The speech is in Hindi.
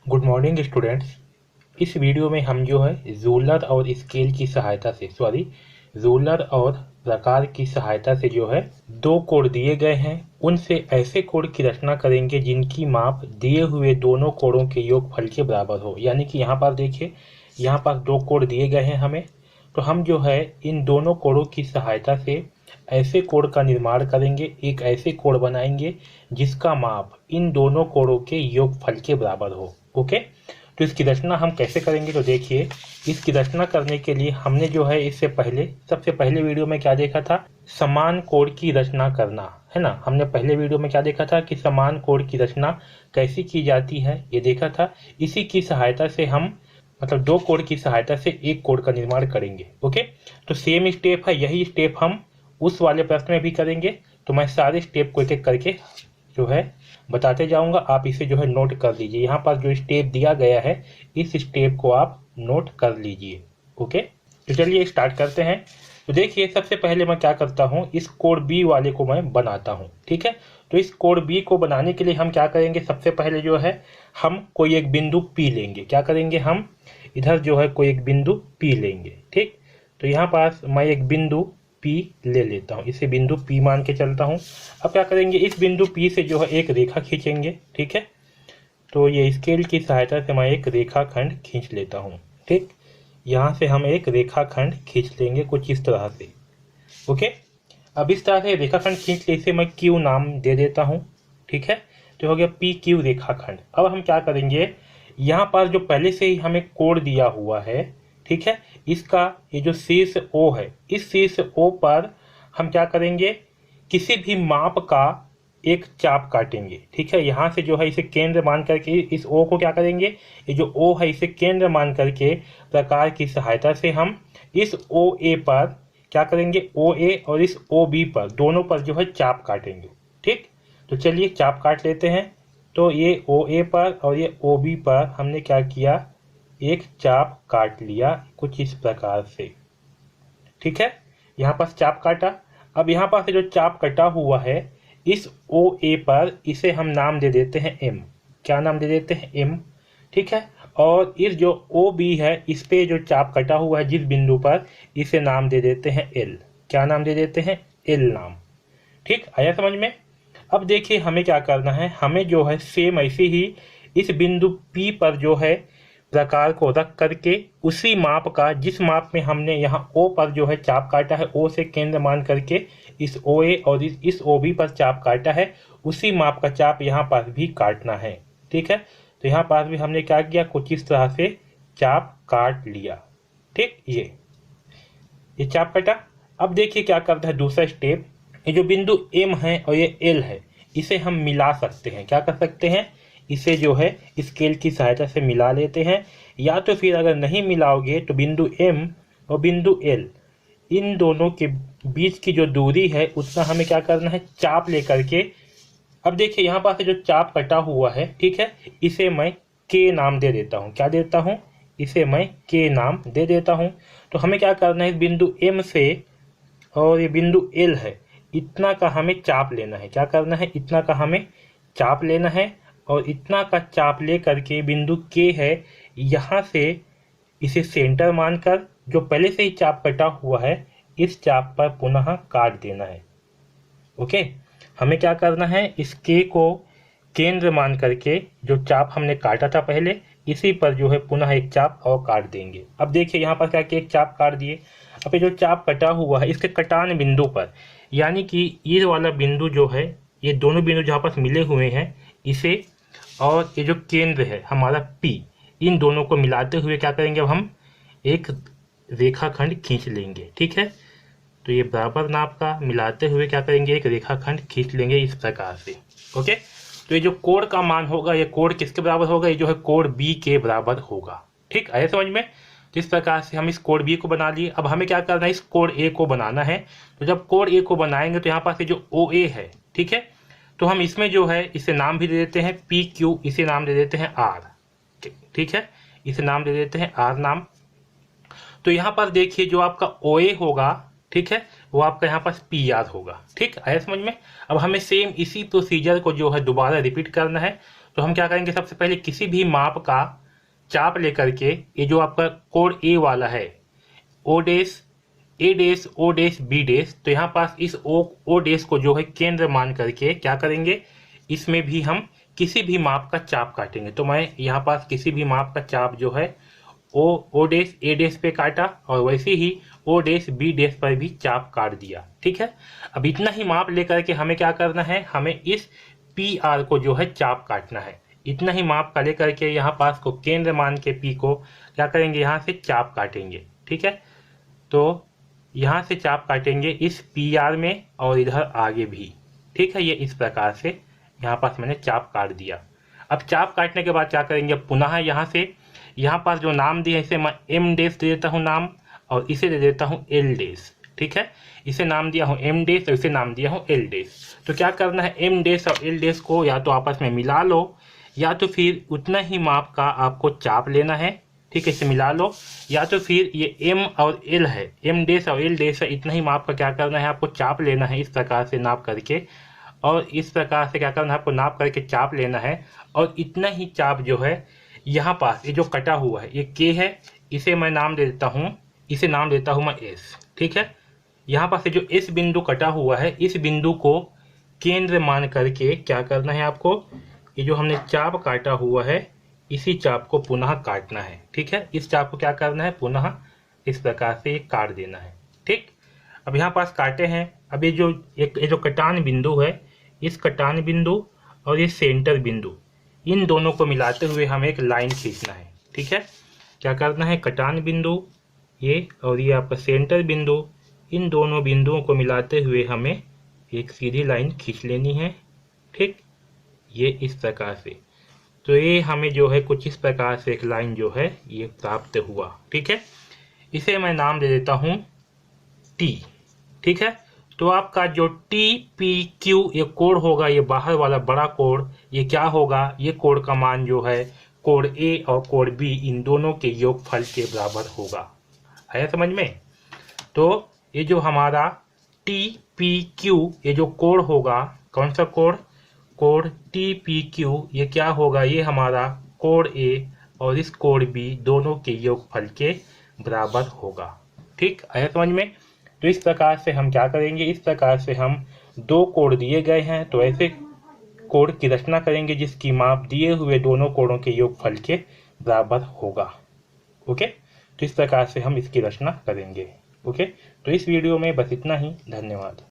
Good morning students. इस वीडियो में हम जो है रूलर और स्केल की सहायता से रूलर और प्रकार की सहायता से जो है दो कोण दिए गए हैं, उनसे ऐसे कोण की रचना करेंगे जिनकी माप दिए हुए दोनों कोणों के योगफल के बराबर हो। यानी कि यहाँ पर देखिए, यहाँ पर दो कोण दिए गए हैं हमें, तो हम जो है इन दोनों कोणों की सहायता से ऐसे कोण का निर्माण करेंगे, एक ऐसे कोण बनाएंगे जिसका माप इन दोनों कोणों के योगफल के बराबर हो। ओके, तो इसकी रचना हम कैसे करेंगे, तो देखिए इसकी रचना करने के लिए हमने जो है इससे पहले सबसे पहले वीडियो में क्या देखा था, समान कोण की रचना करना है ना। हमने पहले वीडियो में क्या देखा था कि समान कोण की रचना कैसी की जाती है, ये देखा था। इसी की सहायता से हम मतलब दो कोण की सहायता से एक कोण का निर्माण करेंगे। ओके, तो सेम स्टेप है, यही स्टेप हम उस वाले प्रश्न में भी करेंगे। तो मैं सारे स्टेप को एक एक करके जो है बताते जाऊंगा, आप इसे जो है नोट कर लीजिए। यहाँ पर जो स्टेप दिया गया है इस स्टेप को आप नोट कर लीजिए। ओके, तो चलिए स्टार्ट करते हैं। तो देखिए सबसे पहले मैं क्या करता हूँ, इस कोण बी वाले को मैं बनाता हूँ। ठीक है, तो इस कोण बी को बनाने के लिए हम क्या करेंगे, सबसे पहले जो है हम कोई एक बिंदु पी लेंगे। क्या करेंगे, हम इधर जो है कोई एक बिंदु पी लेंगे। ठीक, तो यहाँ पास मैं एक बिंदु पी ले लेता हूँ, इसे बिंदु पी मान के चलता हूँ। अब क्या करेंगे, इस बिंदु पी से जो है एक रेखा खींचेंगे। ठीक है, तो ये स्केल की सहायता से मैं एक रेखाखंड खींच लेता हूँ। ठीक, यहाँ से हम एक रेखाखंड खींच लेंगे कुछ इस तरह से। ओके, अब इस तरह से रेखाखंड खींच ले, इसे मैं क्यू नाम दे देता हूँ। ठीक है, तो हो गया पी क्यू रेखाखंड। अब हम क्या करेंगे, यहाँ पर जो पहले से ही हमें कोण दिया हुआ है, ठीक है, इसका ये जो शीर्ष ओ है, इस शीर्ष ओ पर हम क्या करेंगे, किसी भी माप का एक चाप काटेंगे। ठीक है, यहाँ से जो है इसे केंद्र मान करके इस ओ को क्या करेंगे, ये जो ओ है इसे केंद्र मान करके प्रकार की सहायता से हम इस ओ ए पर क्या करेंगे, ओ ए और इस ओ बी पर दोनों पर जो है चाप काटेंगे। ठीक, तो चलिए चाप काट लेते हैं। तो ये ओ ए पर और ये ओ बी पर हमने क्या किया, एक चाप काट लिया कुछ इस प्रकार से। ठीक है, यहाँ पर चाप काटा। अब यहाँ पर से जो चाप कटा हुआ है इस ओ ए पर, इसे हम नाम दे देते हैं एम। क्या नाम दे देते हैं, एम। ठीक है, और इस जो ओ बी है इस पे जो चाप कटा हुआ है जिस बिंदु पर, इसे नाम दे देते हैं एल। क्या नाम दे देते हैं, एल नाम। ठीक, आया समझ में। अब देखिए हमें क्या करना है, हमें जो है सेम ऐसे ही इस बिंदु पी पर जो है प्रकार को रख करके उसी माप का, जिस माप में हमने यहाँ ओ पर जो है चाप काटा है, ओ से केंद्र मान करके इस ओ ए और इस ओ बी पर चाप काटा है, उसी माप का चाप यहाँ पास भी काटना है। ठीक है, तो यहाँ पास भी हमने क्या किया, कुछ इस तरह से चाप काट लिया। ठीक, ये चाप कटा। अब देखिए क्या करता है दूसरा स्टेप, ये जो बिंदु एम है और ये एल है, इसे हम मिला सकते हैं। क्या कर सकते हैं, इसे जो है स्केल की सहायता से मिला लेते हैं। या तो फिर अगर नहीं मिलाओगे तो बिंदु एम और बिंदु एल, इन दोनों के बीच की जो दूरी है उतना हमें क्या करना है, चाप लेकर के। अब देखिए यहाँ पास जो चाप कटा हुआ है, ठीक है, इसे मैं के नाम दे देता हूँ। क्या देता हूँ, इसे मैं के नाम दे देता हूँ। तो हमें क्या करना है, बिंदु एम से और ये बिंदु एल है, इतना का हमें चाप लेना है। क्या करना है, इतना का हमें चाप लेना है। और इतना का चाप ले करके बिंदु के है, यहाँ से इसे सेंटर मानकर जो पहले से ही चाप कटा हुआ है इस चाप पर पुनः काट देना है। ओके, हमें क्या करना है, इस के को केंद्र मान करके जो चाप हमने काटा था पहले, इसी पर जो है पुनः एक चाप और काट देंगे। अब देखिए यहाँ पर क्या कि एक चाप काट दिए। अब ये जो चाप कटा हुआ है इसके कटान बिंदु पर, यानी कि ये वाला बिंदु जो है, ये दोनों बिंदु जहाँ पर मिले हुए हैं इसे, और ये जो केंद्र है हमारा P, इन दोनों को मिलाते हुए क्या करेंगे, अब हम एक रेखाखंड खींच लेंगे। ठीक है, तो ये बराबर नाप का मिलाते हुए क्या करेंगे, एक रेखाखंड खींच लेंगे इस प्रकार से। ओके, तो ये जो कोण का मान होगा, ये कोण किसके बराबर होगा, ये जो है कोण बी के बराबर होगा। ठीक, आया समझ में। तो इस प्रकार से हम इस कोण बी को बना लिए। अब हमें क्या करना है, इस कोण ए को बनाना है। तो जब कोण ए को बनाएंगे तो यहाँ पास ये जो ओ ए है, ठीक है, तो हम इसमें जो है इसे नाम भी दे देते हैं पी क्यू, इसे नाम दे देते हैं आर। ठीक है, इसे नाम दे देते हैं आर नाम। तो यहाँ पर देखिए जो आपका ओ ए होगा, ठीक है, वो आपका यहाँ पास पी आर होगा। ठीक, आया समझ में। अब हमें सेम इसी प्रोसीजर को जो है दोबारा रिपीट करना है। तो हम क्या करेंगे, सबसे पहले किसी भी माप का चाप लेकर के, ये जो आपका कोड ए वाला है, ओ डेस, ए डेस, ओ डेस, बी डेस, तो यहाँ पास इस ओ डेस को जो है केंद्र मान करके क्या करेंगे, इसमें भी हम किसी भी माप का चाप काटेंगे। तो मैं यहाँ पास किसी भी माप का चाप जो है ओ डेस ए डेस पे काटा, और वैसे ही ओ डेस बी डेस पर भी चाप काट दिया। ठीक है, अब इतना ही माप लेकर के हमें क्या करना है, हमें इस पी आर को जो है चाप काटना है। इतना ही माप का लेकर के यहाँ पास को केंद्र मान के पी को क्या करेंगे, यहाँ से चाप काटेंगे। ठीक है, तो यहाँ से चाप काटेंगे इस पी आर में और इधर आगे भी। ठीक है, ये इस प्रकार से यहाँ पास मैंने चाप काट दिया। अब चाप काटने के बाद क्या करेंगे, पुनः यहाँ से यहाँ पास जो नाम दिया है इसे मैं एम डेस दे देता हूँ नाम, और इसे दे देता हूँ एल डेस। ठीक है, इसे नाम दिया हूँ एम डेस और इसे नाम दिया हूँ एल डेस। तो क्या करना है, एम डेस और एल डेस को या तो आपस में मिला लो, या तो फिर उतना ही माप का आपको चाप लेना है। ठीक है, इसे मिला लो, या तो फिर ये एम और एल है, एम डेस और एल डेस है, इतना ही माप का क्या करना है, आपको चाप लेना है इस प्रकार से नाप करके, और इस प्रकार से क्या करना है, आपको नाप करके चाप लेना है। और इतना ही चाप जो है यहाँ पास ये जो कटा हुआ है, ये के है, इसे मैं नाम दे देता हूँ, इसे नाम देता हूँ मैं एस। ठीक है, यहाँ पास जो एस बिंदु कटा हुआ है, इस बिंदु को केंद्र मान करके क्या करना है आपको, ये जो हमने चाप काटा हुआ है इसी चाप को पुनः काटना है। ठीक है, इस चाप को क्या करना है, पुनः इस प्रकार से काट देना है। ठीक, अब यहाँ पास काटे हैं। अब ये जो कटान बिंदु है, इस कटान बिंदु और ये सेंटर बिंदु, इन दोनों को मिलाते हुए हमें एक लाइन खींचना है। ठीक है, क्या करना है, कटान बिंदु ये और ये आपका सेंटर बिंदु, इन दोनों बिंदुओं को मिलाते हुए हमें एक सीधी लाइन खींच लेनी है। ठीक, ये इस प्रकार से, तो ये हमें जो है कुछ इस प्रकार से एक लाइन जो है ये प्राप्त हुआ। ठीक है, इसे मैं नाम दे देता हूँ टी। ठीक है, तो आपका जो टी पी क्यू ये कोड होगा, ये बाहर वाला बड़ा कोड, ये क्या होगा, ये कोड का मान जो है कोड ए और कोड बी इन दोनों के योगफल के बराबर होगा। आया समझ में? तो ये जो हमारा टी पी क्यू ये जो कोड होगा, कौन सा code, code T P Q, ये क्या होगा, ये हमारा कोड ए और इस कोड बी दोनों के योगफल के बराबर होगा। ठीक, आया समझ में? तो इस प्रकार से हम क्या करेंगे, इस प्रकार से हम दो कोड दिए गए हैं तो ऐसे कोड की रचना करेंगे जिसकी माप दिए हुए दोनों कोडों के योगफल के बराबर होगा। ओके, तो इस प्रकार से हम इसकी रचना करेंगे। ओके, तो इस वीडियो में बस इतना ही। धन्यवाद।